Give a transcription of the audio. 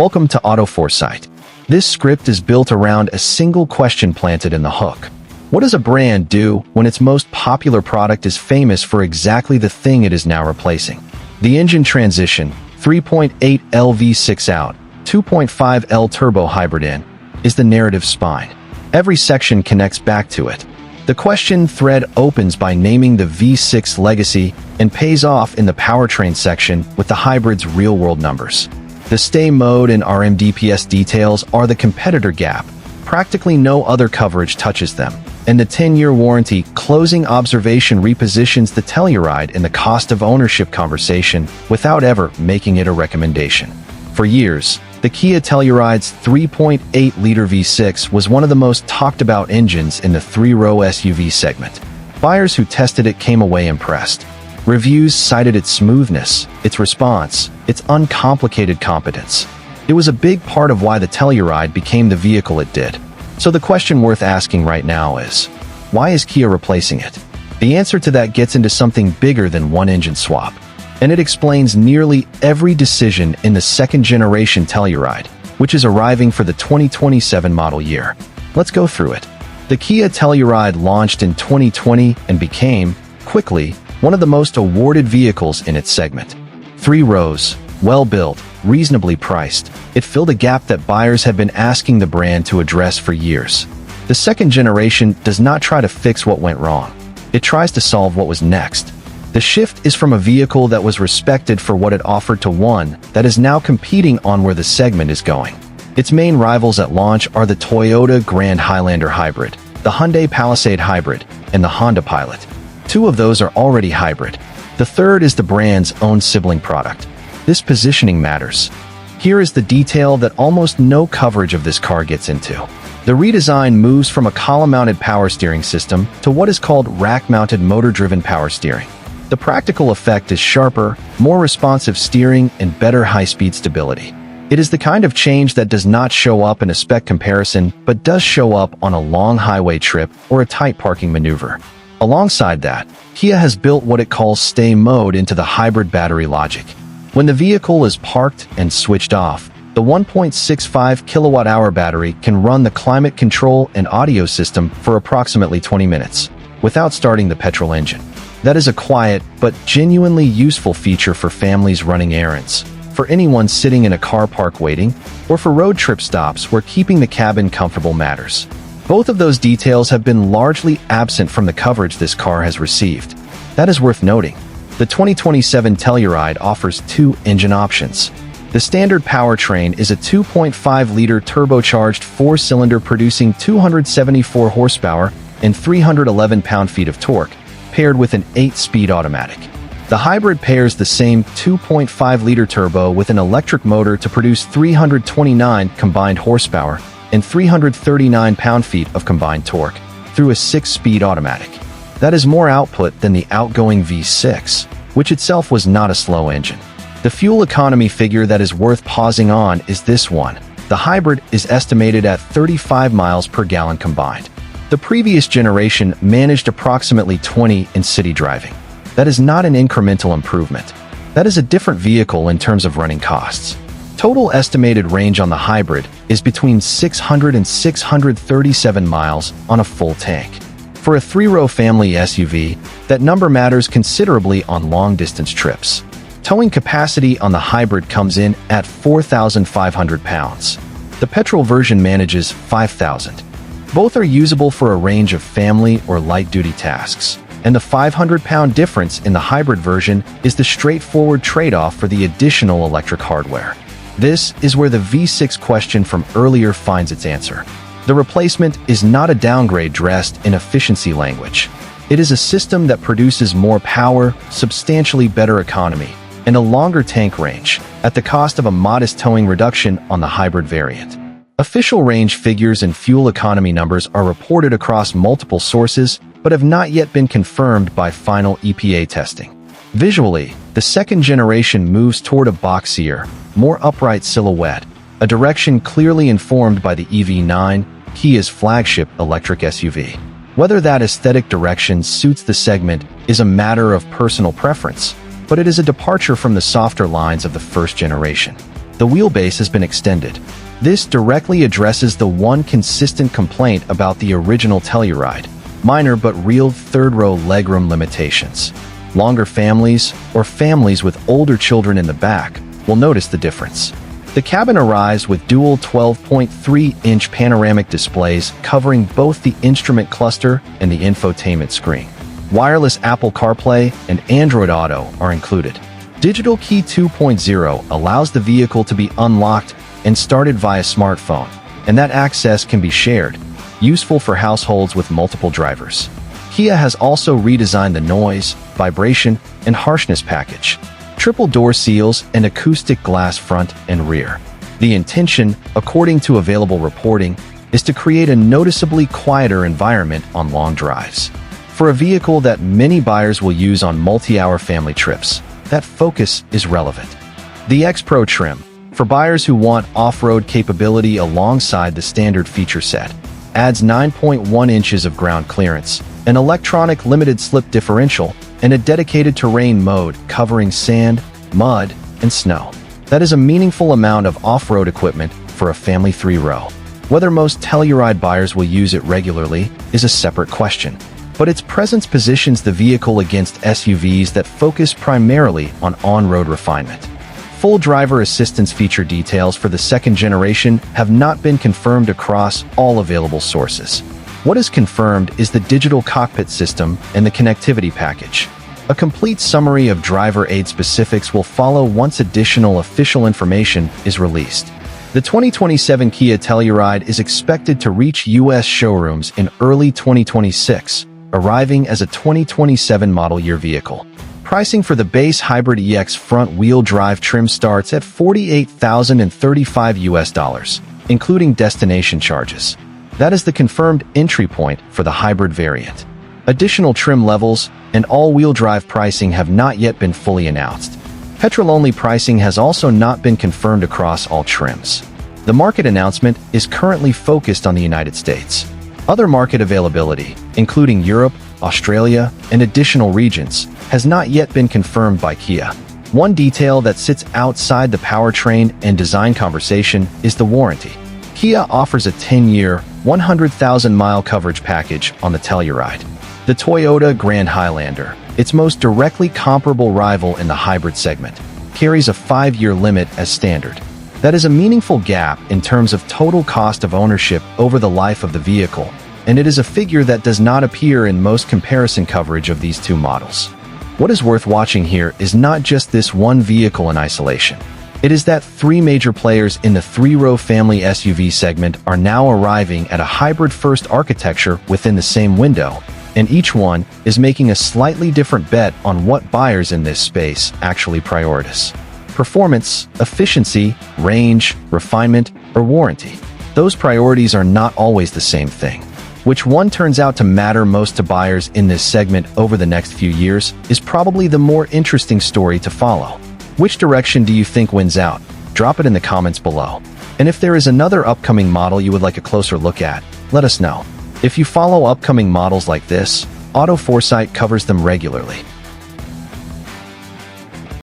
Welcome to Auto Foresight. This script is built around a single question planted in the hook. What does a brand do when its most popular product is famous for exactly the thing it is now replacing? The engine transition, 3.8L V6 out, 2.5L turbo hybrid in, is the narrative spine. Every section connects back to it. The question thread opens by naming the V6 legacy and pays off in the powertrain section with the hybrid's real-world numbers. The stay mode and RMDPS details are the competitor gap. Practically no other coverage touches them. And the 10-year warranty closing observation repositions the Telluride in the cost of ownership conversation without ever making it a recommendation. For years, the Kia Telluride's 3.8-liter V6 was one of the most talked about engines in the three-row SUV segment. Buyers who tested it came away impressed. Reviews cited its smoothness, its response, its uncomplicated competence. It was a big part of why the Telluride became the vehicle it did. So the question worth asking right now is, why is Kia replacing it? The answer to that gets into something bigger than one engine swap. And it explains nearly every decision in the second-generation Telluride, which is arriving for the 2027 model year. Let's go through it. The Kia Telluride launched in 2020 and became, quickly, one of the most awarded vehicles in its segment. 3 rows, well-built, reasonably priced, it filled a gap that buyers had been asking the brand to address for years. The second generation does not try to fix what went wrong. It tries to solve what was next. The shift is from a vehicle that was respected for what it offered to one that is now competing on where the segment is going. Its main rivals at launch are the Toyota Grand Highlander Hybrid, the Hyundai Palisade Hybrid, and the Honda Pilot. 2 of those are already hybrid. The third is the brand's own sibling product. This positioning matters. Here is the detail that almost no coverage of this car gets into. The redesign moves from a column-mounted power steering system to what is called rack-mounted motor-driven power steering. The practical effect is sharper, more responsive steering, and better high-speed stability. It is the kind of change that does not show up in a spec comparison, but does show up on a long highway trip or a tight parking maneuver. Alongside that, Kia has built what it calls stay mode into the hybrid battery logic. When the vehicle is parked and switched off, the 1.65 kilowatt-hour battery can run the climate control and audio system for approximately 20 minutes, without starting the petrol engine. That is a quiet, but genuinely useful feature for families running errands, for anyone sitting in a car park waiting, or for road trip stops where keeping the cabin comfortable matters. Both of those details have been largely absent from the coverage this car has received. That is worth noting. The 2027 Telluride offers 2 engine options. The standard powertrain is a 2.5-liter turbocharged 4-cylinder producing 274 horsepower and 311 pound-feet of torque, paired with an 8-speed automatic. The hybrid pairs the same 2.5-liter turbo with an electric motor to produce 329 combined horsepower and 339 pound-feet of combined torque through a 6-speed automatic. That is more output than the outgoing V6, which itself was not a slow engine. The fuel economy figure that is worth pausing on is this one. The hybrid is estimated at 35 miles per gallon combined. The previous generation managed approximately 20 in city driving. That is not an incremental improvement. That is a different vehicle in terms of running costs. Total estimated range on the hybrid is between 600 and 637 miles on a full tank. For a 3-row family SUV, that number matters considerably on long-distance trips. Towing capacity on the hybrid comes in at 4,500 pounds. The petrol version manages 5,000. Both are usable for a range of family or light-duty tasks, and the 500-pound difference in the hybrid version is the straightforward trade-off for the additional electric hardware. This is where the V6 question from earlier finds its answer. The replacement is not a downgrade dressed in efficiency language. It is a system that produces more power, substantially better economy, and a longer tank range, at the cost of a modest towing reduction on the hybrid variant. Official range figures and fuel economy numbers are reported across multiple sources, but have not yet been confirmed by final EPA testing. Visually, the second generation moves toward a boxier, more upright silhouette, a direction clearly informed by the EV9, Kia's flagship electric SUV. Whether that aesthetic direction suits the segment is a matter of personal preference, but it is a departure from the softer lines of the first generation. The wheelbase has been extended. This directly addresses the one consistent complaint about the original Telluride: minor but real third-row legroom limitations. Longer families, or families with older children in the back, will notice the difference. The cabin arrives with dual 12.3-inch panoramic displays covering both the instrument cluster and the infotainment screen. Wireless Apple CarPlay and Android Auto are included. Digital Key 2.0 allows the vehicle to be unlocked and started via smartphone, and that access can be shared, useful for households with multiple drivers. Kia has also redesigned the noise, vibration, and harshness package. Triple door seals and acoustic glass front and rear. The intention, according to available reporting, is to create a noticeably quieter environment on long drives. For a vehicle that many buyers will use on multi-hour family trips, that focus is relevant. The X Pro trim, for buyers who want off-road capability alongside the standard feature set, adds 9.1 inches of ground clearance, an electronic limited slip differential, and a dedicated terrain mode covering sand, mud, and snow. That is a meaningful amount of off-road equipment for a family 3-row. Whether most Telluride buyers will use it regularly is a separate question, but its presence positions the vehicle against SUVs that focus primarily on-road refinement. Full driver assistance feature details for the second generation have not been confirmed across all available sources. What is confirmed is the digital cockpit system and the connectivity package. A complete summary of driver aid specifics will follow once additional official information is released. The 2027 Kia Telluride is expected to reach U.S. showrooms in early 2026, arriving as a 2027 model year vehicle. Pricing for the base hybrid EX front-wheel drive trim starts at $48,035, including destination charges. That is the confirmed entry point for the hybrid variant. Additional trim levels and all-wheel drive pricing have not yet been fully announced. Petrol-only pricing has also not been confirmed across all trims. The market announcement is currently focused on the United States. Other market availability, including Europe, Australia, and additional regions, has not yet been confirmed by Kia. One detail that sits outside the powertrain and design conversation is the warranty. Kia offers a 10-year, 100,000-mile coverage package on the Telluride. The Toyota Grand Highlander, its most directly comparable rival in the hybrid segment, carries a 5-year limit as standard. That is a meaningful gap in terms of total cost of ownership over the life of the vehicle, and it is a figure that does not appear in most comparison coverage of these two models. What is worth watching here is not just this one vehicle in isolation. It is that 3 major players in the 3-row family SUV segment are now arriving at a hybrid-first architecture within the same window, and each one is making a slightly different bet on what buyers in this space actually prioritize. Performance, efficiency, range, refinement, or warranty. Those priorities are not always the same thing. Which one turns out to matter most to buyers in this segment over the next few years is probably the more interesting story to follow. Which direction do you think wins out? Drop it in the comments below. And if there is another upcoming model you would like a closer look at, let us know. If you follow upcoming models like this, Foresight covers them regularly.